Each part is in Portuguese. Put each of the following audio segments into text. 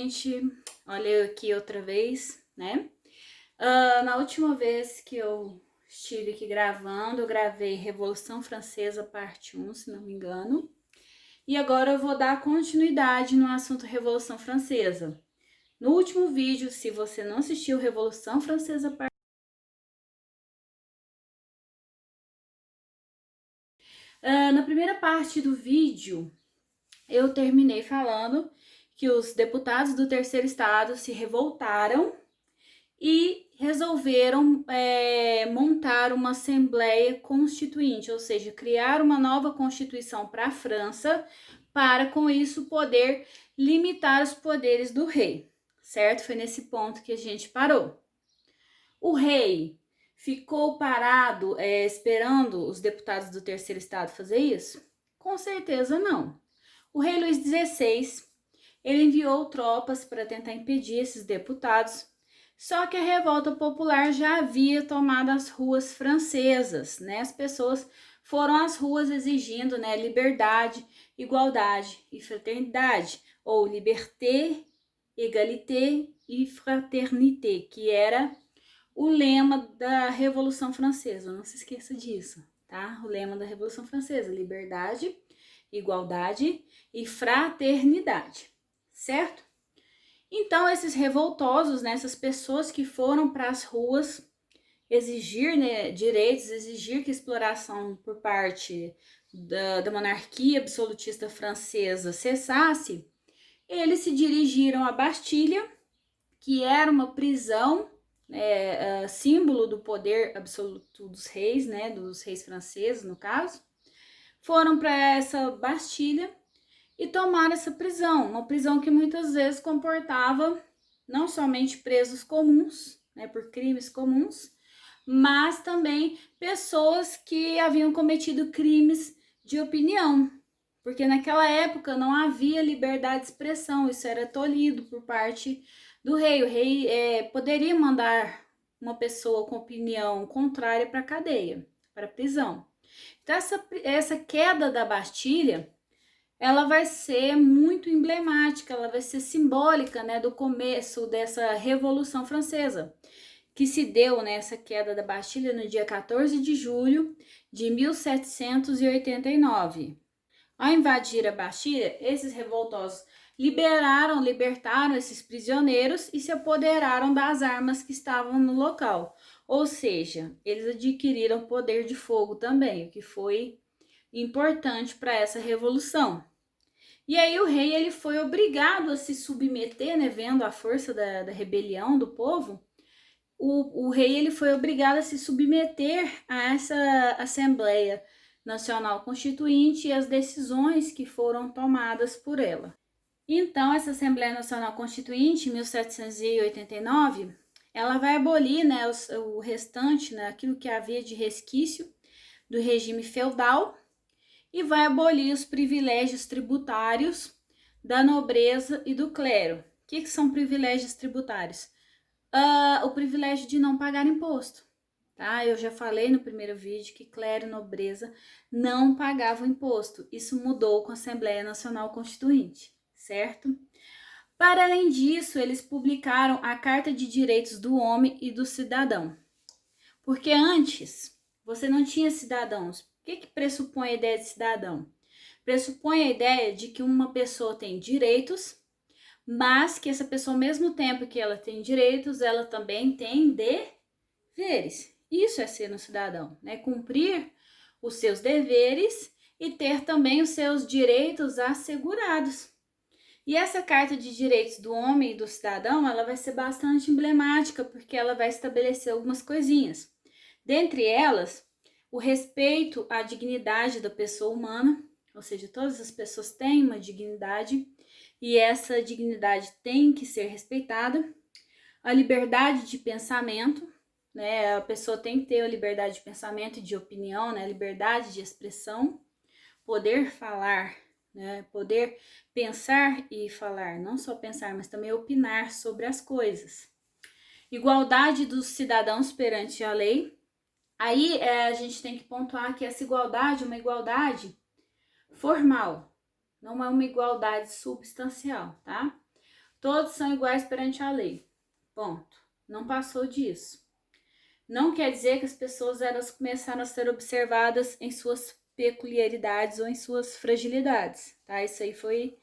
gente, olha eu aqui outra vez, né? Na última vez que eu estive aqui gravando, eu gravei Revolução Francesa parte 1, se não me engano. E agora eu vou dar continuidade no assunto Revolução Francesa. No último vídeo, se você não assistiu Revolução Francesa parte... na primeira parte do vídeo, eu terminei falando que os deputados do Terceiro Estado se revoltaram e resolveram montar uma Assembleia Constituinte, ou seja, criar uma nova Constituição para a França, para com isso poder limitar os poderes do rei, certo? Foi nesse ponto que a gente parou. O rei ficou parado esperando os deputados do Terceiro Estado fazer isso? Com certeza não. O rei Luís XVI, ele enviou tropas para tentar impedir esses deputados. Só que a revolta popular já havia tomado as ruas francesas, né? As pessoas foram às ruas exigindo, né, liberdade, igualdade e fraternidade, ou liberté, égalité e fraternité, que era o lema da Revolução Francesa. Não se esqueça disso, tá? O lema da Revolução Francesa: liberdade, igualdade e fraternidade, certo? Então, esses revoltosos, né, essas pessoas que foram para as ruas exigir, né, direitos, exigir que a exploração por parte da monarquia absolutista francesa cessasse, eles se dirigiram à Bastilha, que era uma prisão, símbolo do poder absoluto dos reis, né, dos reis franceses, no caso. Foram para essa Bastilha e tomaram essa prisão, uma prisão que muitas vezes comportava não somente presos comuns, né, por crimes comuns, mas também pessoas que haviam cometido crimes de opinião, porque naquela época não havia liberdade de expressão, isso era tolhido por parte do rei. O rei poderia mandar uma pessoa com opinião contrária para a cadeia, para a prisão. Então essa queda da Bastilha, ela vai ser muito emblemática, ela vai ser simbólica, né, do começo dessa Revolução Francesa, que se deu nessa queda da Bastilha no dia 14 de julho de 1789. Ao invadir a Bastilha, esses revoltosos libertaram esses prisioneiros e se apoderaram das armas que estavam no local. Ou seja, eles adquiriram poder de fogo também, o que foi importante para essa revolução. E aí o rei ele foi obrigado a se submeter, né, vendo a força da rebelião do povo. O rei ele foi obrigado a se submeter a essa Assembleia Nacional Constituinte e as decisões que foram tomadas por ela. Então, essa Assembleia Nacional Constituinte, em 1789, ela vai abolir, né, o restante, né, aquilo que havia de resquício do regime feudal, e vai abolir os privilégios tributários da nobreza e do clero. O que são privilégios tributários? O privilégio de não pagar imposto, tá? Eu já falei no primeiro vídeo que clero e nobreza não pagavam imposto. Isso mudou com a Assembleia Nacional Constituinte, certo? Para além disso, eles publicaram a Carta de Direitos do Homem e do Cidadão. Porque antes, você não tinha cidadãos. O que pressupõe a ideia de cidadão? Pressupõe a ideia de que uma pessoa tem direitos, mas que essa pessoa, ao mesmo tempo que ela tem direitos, ela também tem deveres. Isso é ser um cidadão, né? Cumprir os seus deveres e ter também os seus direitos assegurados. E essa Carta de Direitos do Homem e do Cidadão, ela vai ser bastante emblemática, porque ela vai estabelecer algumas coisinhas. Dentre elas, o respeito à dignidade da pessoa humana, ou seja, todas as pessoas têm uma dignidade e essa dignidade tem que ser respeitada. A liberdade de pensamento, né? A pessoa tem que ter a liberdade de pensamento e de opinião, né? A liberdade de expressão, poder falar, né? Poder pensar e falar, não só pensar, mas também opinar sobre as coisas. Igualdade dos cidadãos perante a lei. Aí a gente tem que pontuar que essa igualdade é uma igualdade formal, não é uma igualdade substancial, tá? Todos são iguais perante a lei. Ponto. Não passou disso. Não quer dizer que as pessoas elas começaram a ser observadas em suas peculiaridades ou em suas fragilidades, tá? Isso aí foi,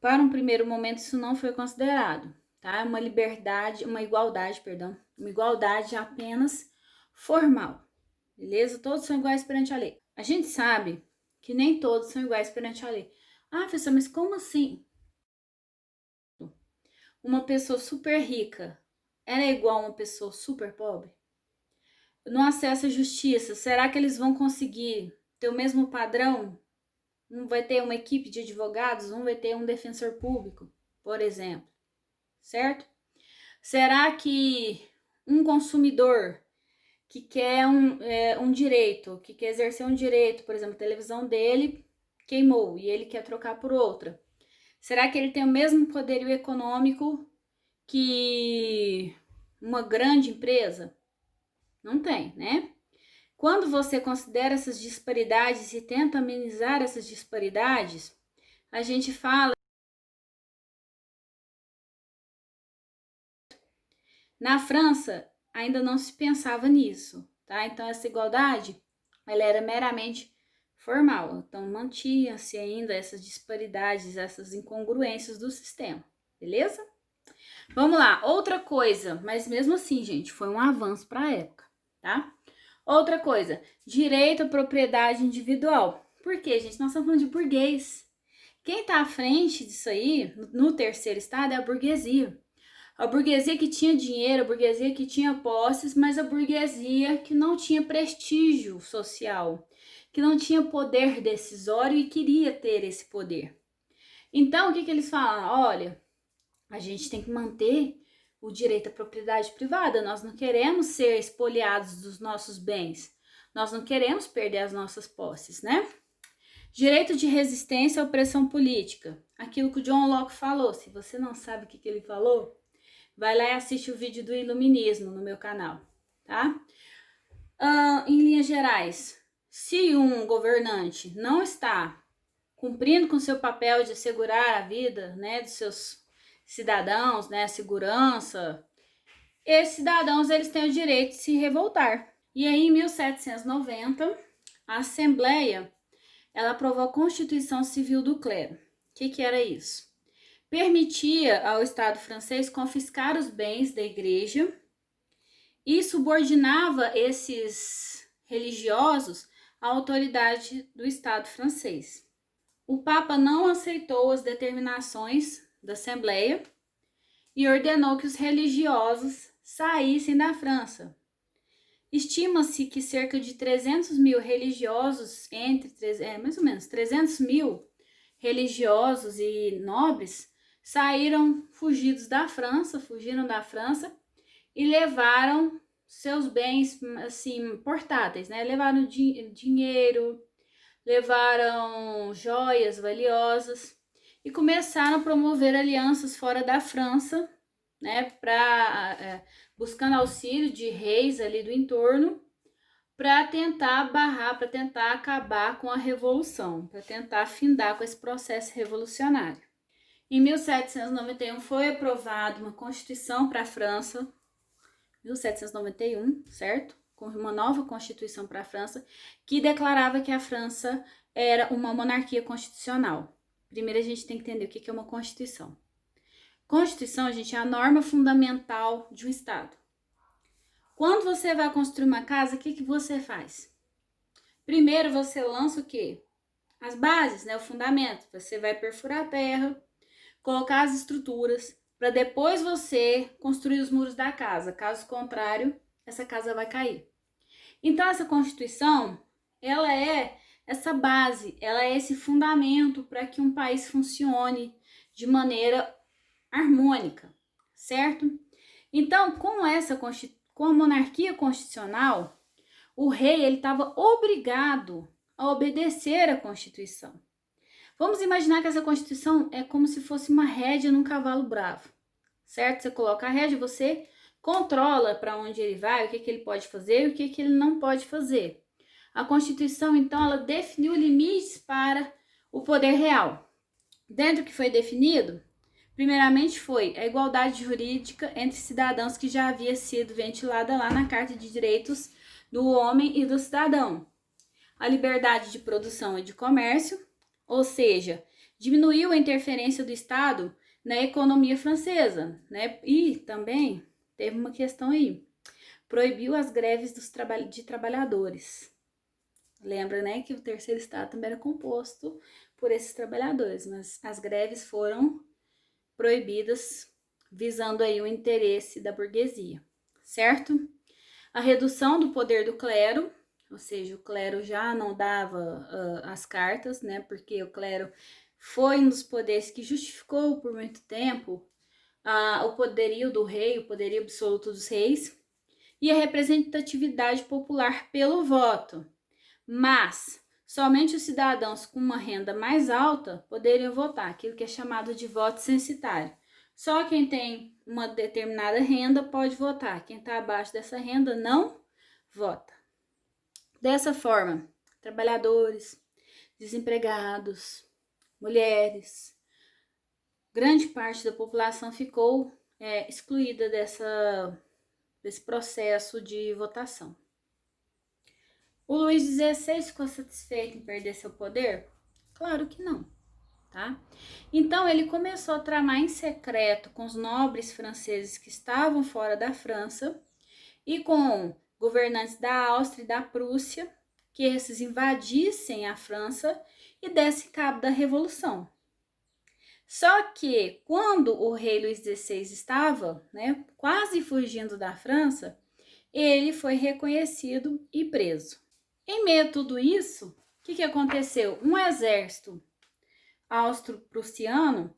para um primeiro momento, isso não foi considerado, tá? Uma igualdade apenas formal, beleza? Todos são iguais perante a lei. A gente sabe que nem todos são iguais perante a lei. Ah, professor, mas como assim? Uma pessoa super rica, ela é igual a uma pessoa super pobre? No acesso à justiça, será que eles vão conseguir ter o mesmo padrão? Um vai ter uma equipe de advogados, um vai ter um defensor público, por exemplo, certo? Será que um consumidor que quer um direito, que quer exercer um direito, por exemplo, a televisão dele queimou e ele quer trocar por outra, será que ele tem o mesmo poderio econômico que uma grande empresa? Não tem, né? Quando você considera essas disparidades e tenta amenizar essas disparidades, a gente fala. Na França, ainda não se pensava nisso, tá? Então, essa igualdade, ela era meramente formal. Então, mantinha-se ainda essas disparidades, essas incongruências do sistema, beleza? Vamos lá, outra coisa, mas mesmo assim, gente, foi um avanço para a época, tá? Outra coisa, direito à propriedade individual. Por quê, gente? Nós estamos falando de burguês. Quem está à frente disso aí, no terceiro estado, é a burguesia. A burguesia que tinha dinheiro, a burguesia que tinha posses, mas a burguesia que não tinha prestígio social, que não tinha poder decisório e queria ter esse poder. Então, o que eles falam? Olha, a gente tem que manter o direito à propriedade privada, nós não queremos ser expoliados dos nossos bens, nós não queremos perder as nossas posses, né? Direito de resistência à opressão política, aquilo que o John Locke falou. Se você não sabe o que ele falou, vai lá e assiste o vídeo do Iluminismo no meu canal, tá? Em linhas gerais, se um governante não está cumprindo com seu papel de assegurar a vida, né, dos seus cidadãos, né, a segurança, esses cidadãos eles têm o direito de se revoltar. E aí, em 1790, a Assembleia ela aprovou a Constituição Civil do Clero. O que era isso? Permitia ao Estado francês confiscar os bens da igreja e subordinava esses religiosos à autoridade do Estado francês. O Papa não aceitou as determinações da Assembleia e ordenou que os religiosos saíssem da França. Estima-se que cerca de 300 mil religiosos, mais ou menos 300 mil religiosos e nobres, saíram fugiram da França e levaram seus bens assim portáteis, né? Levaram dinheiro, levaram joias valiosas e começaram a promover alianças fora da França, né? Buscando auxílio de reis ali do entorno para tentar barrar, para tentar acabar com a revolução, para tentar findar com esse processo revolucionário. Em 1791 foi aprovada uma Constituição para a França, 1791, certo? Com uma nova Constituição para a França, que declarava que a França era uma monarquia constitucional. Primeiro a gente tem que entender o que é uma Constituição. Constituição, gente, é a norma fundamental de um Estado. Quando você vai construir uma casa, o que você faz? Primeiro você lança o quê? As bases, né? O fundamento. Você vai perfurar a terra, colocar as estruturas, para depois você construir os muros da casa. Caso contrário, essa casa vai cair. Então, essa Constituição, ela é essa base, ela é esse fundamento para que um país funcione de maneira harmônica, certo? Então, com a monarquia constitucional, o rei ele estava obrigado a obedecer à Constituição. Vamos imaginar que essa Constituição é como se fosse uma rédea num cavalo bravo, certo? Você coloca a rédea, você controla para onde ele vai, o que ele pode fazer e o que ele não pode fazer. A Constituição, então, ela definiu limites para o poder real. Dentro do que foi definido, Primeiramente foi a igualdade jurídica entre cidadãos que já havia sido ventilada lá na Carta de Direitos do Homem e do Cidadão. A liberdade de produção e de comércio, ou seja, diminuiu a interferência do Estado na economia francesa, né? E também teve uma questão aí, proibiu as greves de trabalhadores. Lembra, né, que o terceiro Estado também era composto por esses trabalhadores, mas as greves foram proibidas, visando aí o interesse da burguesia, certo? A redução do poder do clero, ou seja, o clero já não dava as cartas, né? Porque o clero foi um dos poderes que justificou por muito tempo o poderio do rei, o poderio absoluto dos reis, e a representatividade popular pelo voto. Mas somente os cidadãos com uma renda mais alta poderiam votar, aquilo que é chamado de voto censitário. Só quem tem uma determinada renda pode votar. Quem está abaixo dessa renda não vota. Dessa forma, trabalhadores, desempregados, mulheres, grande parte da população ficou excluída desse processo de votação. O Luís XVI ficou satisfeito em perder seu poder? Claro que não, tá? Então ele começou a tramar em secreto com os nobres franceses que estavam fora da França e com governantes da Áustria e da Prússia, que esses invadissem a França e dessem cabo da Revolução. Só que quando o rei Luís XVI estava, né, quase fugindo da França, ele foi reconhecido e preso. Em meio a tudo isso, o que aconteceu? Um exército austro-prussiano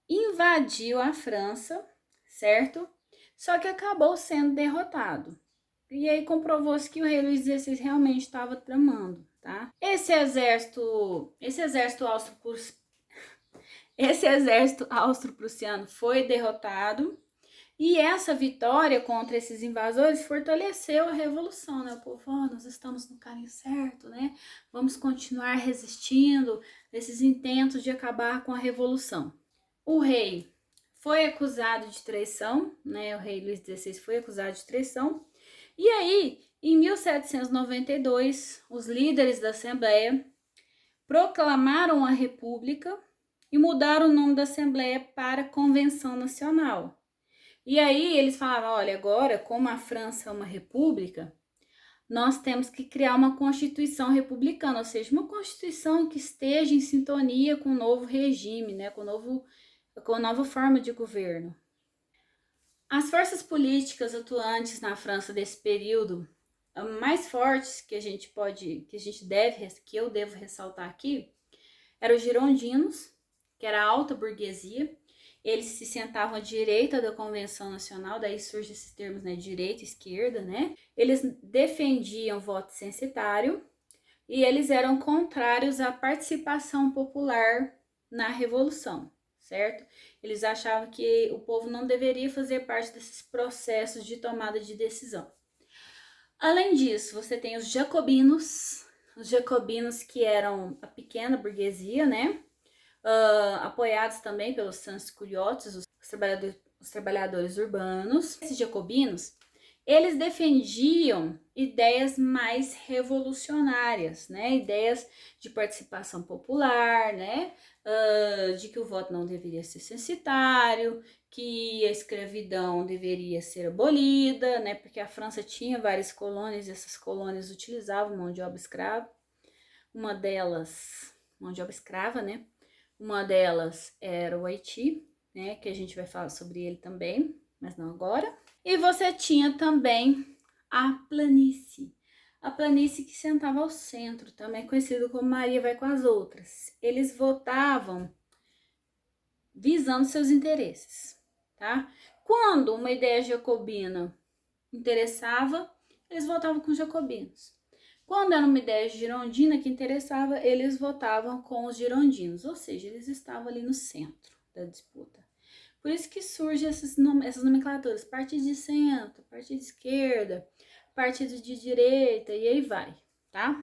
invadiu a França, certo? Só que acabou sendo derrotado. E aí comprovou-se que o rei Luís XVI realmente estava tramando, tá? Esse exército austro-prussiano foi derrotado. E essa vitória contra esses invasores fortaleceu a revolução, né? O povo, nós estamos no caminho certo, né? Vamos continuar resistindo esses intentos de acabar com a revolução. O rei foi acusado de traição, né? O rei Luís XVI foi acusado de traição. E aí, em 1792, os líderes da Assembleia proclamaram a República e mudaram o nome da Assembleia para Convenção Nacional. E aí eles falavam, olha, agora, como a França é uma república, nós temos que criar uma constituição republicana, ou seja, uma constituição que esteja em sintonia com o novo regime, né, com a nova forma de governo. As forças políticas atuantes na França desse período, mais fortes que eu devo ressaltar aqui, eram os girondinos, que era a alta burguesia. Eles se sentavam à direita da Convenção Nacional, daí surgem esses termos, né, direita e esquerda, né? Eles defendiam voto censitário e eles eram contrários à participação popular na Revolução, certo? Eles achavam que o povo não deveria fazer parte desses processos de tomada de decisão. Além disso, você tem os jacobinos que eram a pequena burguesia, né? Apoiados também pelos sans-culottes, os trabalhadores urbanos. Esses jacobinos, eles defendiam ideias mais revolucionárias, né? Ideias de participação popular, né? De que o voto não deveria ser censitário, que a escravidão deveria ser abolida, né? Porque a França tinha várias colônias e essas colônias utilizavam mão de obra escrava. Uma delas, mão de obra escrava, né? Uma delas era o Haiti, né, que a gente vai falar sobre ele também, mas não agora. E você tinha também a planície. A planície que sentava ao centro, também conhecido como Maria vai com as outras. Eles votavam visando seus interesses, tá? Quando uma ideia jacobina interessava, eles votavam com os jacobinos. Quando era uma ideia girondina que interessava, eles votavam com os girondinos, ou seja, eles estavam ali no centro da disputa. Por isso que surgem essas nomenclaturas, partido de centro, partido de esquerda, partido de direita, e aí vai, tá?